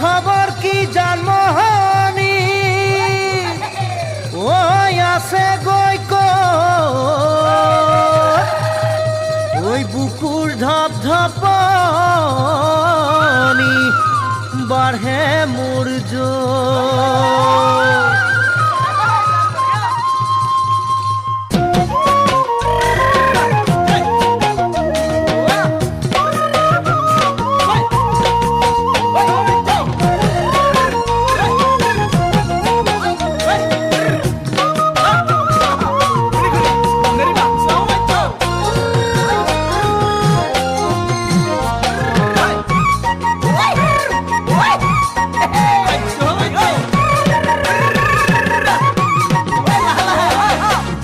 খবর কি জানমোহনী ওই আছে গই ওই বুকুর ধপ ধপনি বাড়ে মোর জোর।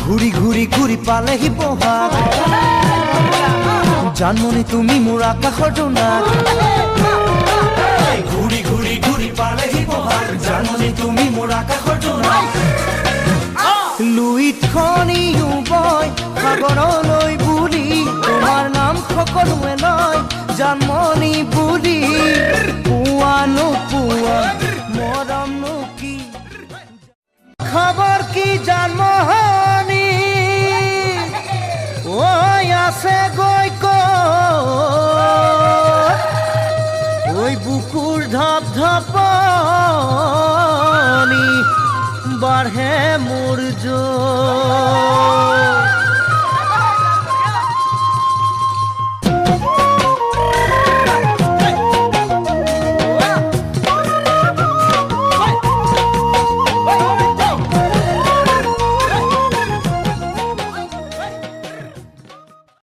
ঘুরি ঘুরি ঘুরি পালেহি বহাগ জানমনি তুমি মোৰ আকাশৰ জোনাক। ঘুৰি ঘুৰি ঘুৰি পালেহি বহাগ জানমনি তুমি মোৰ আকাশৰ জোনাক। লুইত খনিও বয় সাগৰলৈ বুলি তোমাৰ নাম সকলোৱে লয় জানমনি বুলি। পোৱা নোপোৱা মৰমনো কি খবৰ কি জানমোহনী ওই আছে গই ওই বুকুৰ ধপ ধপনি বাড়ে মোৰ জোৰ।